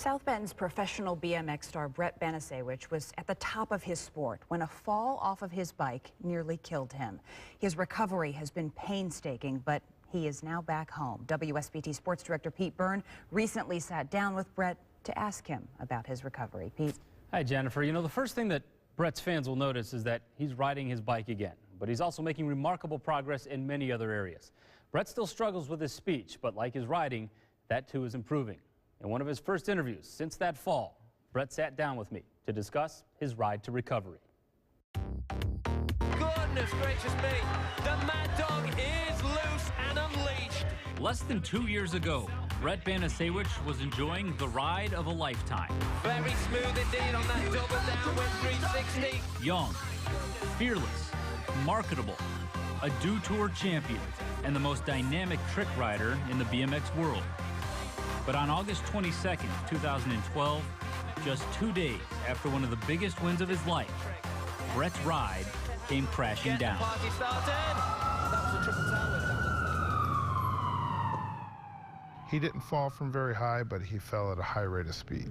South Bend's professional BMX star Banasiewicz was at the top of his sport when a fall off of his bike nearly killed him. His recovery has been painstaking, but he is now back home. WSBT Sports Director Byrne recently sat down with Brett to ask him about his recovery. Pete. Hi, Jennifer. You know, the first thing that Brett's fans will notice is that he's riding his bike again, but he's also making remarkable progress in many other areas. Brett still struggles with his speech, but like his riding, that too is improving. In one of his first interviews since that fall, Brett sat down with me to discuss his ride to recovery. Goodness gracious me, the mad dog is loose and unleashed. Less than 2 years ago, Brett Banasiewicz was enjoying the ride of a lifetime. Very smooth indeed on that double downwind 360. Young, fearless, marketable, a Dew Tour champion, and the most dynamic trick rider in the BMX world. But on August 22nd, 2012, just 2 days after one of the biggest wins of his life, Brett's ride came crashing down. Party started. That was a triple tailwind. He didn't fall from very high, but he fell at a high rate of speed.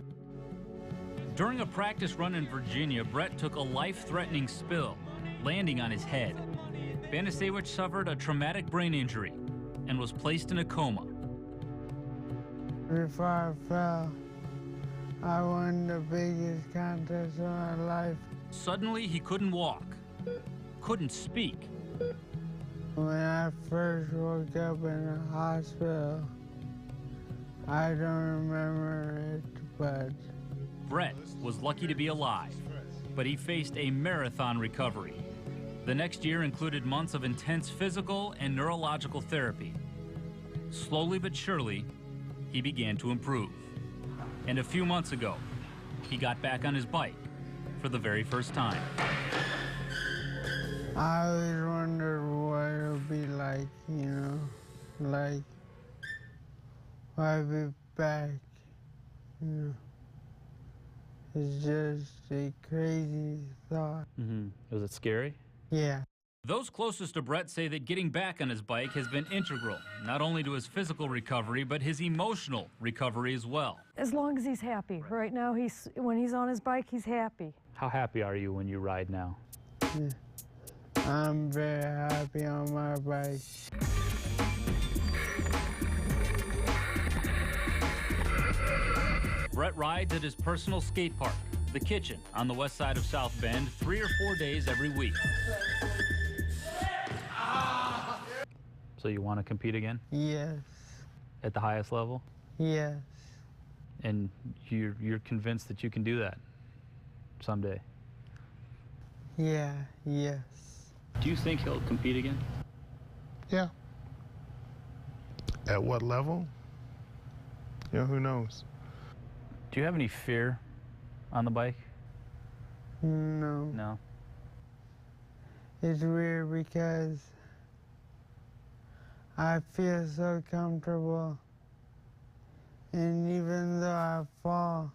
During a practice run in Virginia, Brett took a life-threatening spill, landing on his head. Banasiewicz suffered a traumatic brain injury and was placed in a coma. Before I fell, I won the biggest contest of my life. Suddenly, he couldn't walk, couldn't speak. When I first woke up in the hospital, I don't remember it, but... Brett was lucky to be alive, but he faced a marathon recovery. The next year included months of intense physical and neurological therapy. Slowly but surely, he began to improve. And a few months ago, he got back on his bike for the very first time. I always wondered what it would be like, you know, like, I'd be back, you know. It's just a crazy thought. Was it scary? Yeah. Those closest to Brett say that getting back on his bike has been integral, not only to his physical recovery, but his emotional recovery as well. As long as he's happy. Right now, when he's on his bike, he's happy. How happy are you when you ride now? Yeah. I'm very happy on my bike. Brett rides at his personal skate park, The Kitchen, on the west side of South Bend, 3 or 4 days every week. So you want to compete again? Yes. At the highest level? Yes. And you're convinced that you can do that someday? Yeah, yes. Do you think he'll compete again? Yeah. At what level? You know, who knows? Do you have any fear on the bike? No. No? It's weird because I feel so comfortable. And even though I fall,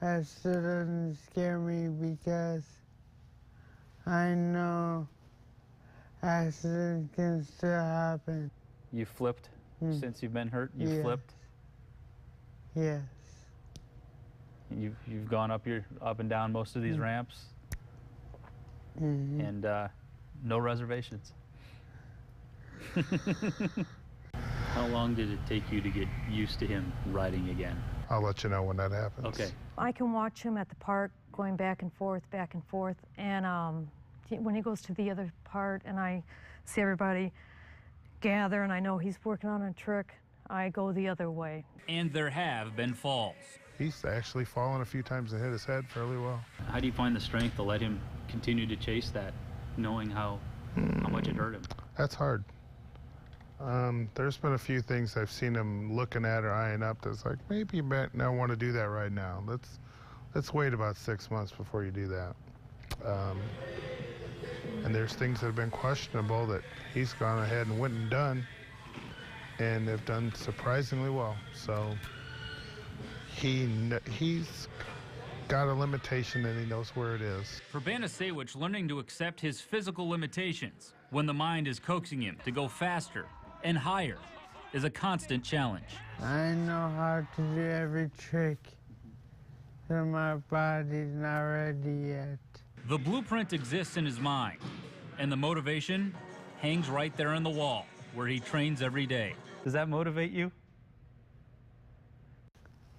that still doesn't scare me because I know accidents can still happen. You flipped since you've been hurt? You Yes. flipped? Yes. You've gone up and down most of these ramps? And no reservations? How long did it take you to get used to him riding again? I'll let you know when that happens. Okay. I can watch him at the park going back and forth, and when he goes to the other part and I see everybody gather and I know he's working on a trick, I go the other way. And there have been falls. He's actually fallen a few times and hit his head fairly well. How do you find the strength to let him continue to chase that, knowing how much it hurt him? That's hard. There's been a few things I've seen him looking at or eyeing up that's like, maybe you might not want to do that right now. Let's wait about 6 months before you do that. And there's things that have been questionable that he's gone ahead and went and done and have done surprisingly well. So he's got a limitation and he knows where it is. For Banasiewicz, learning to accept his physical limitations when the mind is coaxing him to go faster and higher is a constant challenge. I know how to do every trick, but my body's not ready yet. The blueprint exists in his mind, and the motivation hangs right there on the wall where he trains every day. Does that motivate you?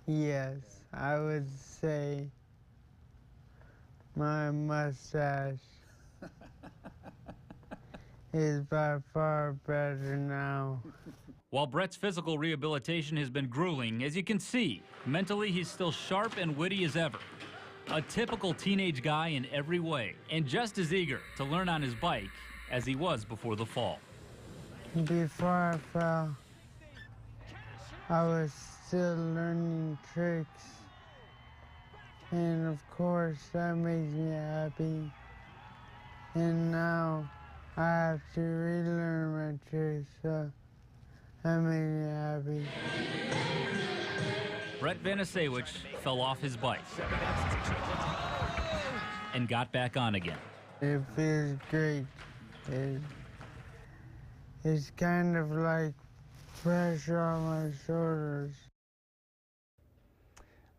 Yes, I would say my mustache is by far better now. While Brett's physical rehabilitation has been grueling, as you can see, mentally he's still sharp and witty as ever. A typical teenage guy in every way, and just as eager to learn on his bike as he was before the fall. Before I fell, I was still learning tricks. And of course, that makes me happy. And now I have to relearn my tricks, so that makes me happy. Brett Banasiewicz fell off his bike and got back on again. It feels great. It's kind of like pressure on my shoulders.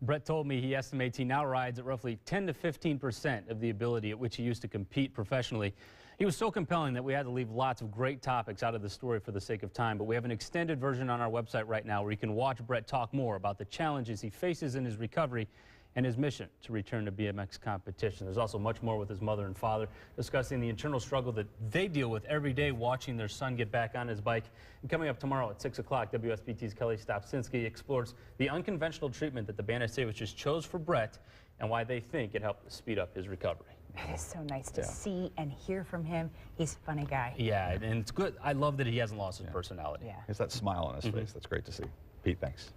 Brett told me he estimates he now rides at roughly 10 to 15% of the ability at which he used to compete professionally. He was so compelling that we had to leave lots of great topics out of the story for the sake of time, but we have an extended version on our website right now where you can watch Brett talk more about the challenges he faces in his recovery and his mission to return to BMX competition. There's also much more with his mother and father, discussing the internal struggle that they deal with every day watching their son get back on his bike. And coming up tomorrow at 6 o'clock, WSBT's Kelly Stopsinski explores the unconventional treatment that the Banasiewicz chose for Brett and why they think it helped speed up his recovery. It is so nice to see and hear from him. He's a funny guy. Yeah, and it's good. I love that he hasn't lost his personality. Yeah. It's that smile on his face. That's great to see. Pete, thanks.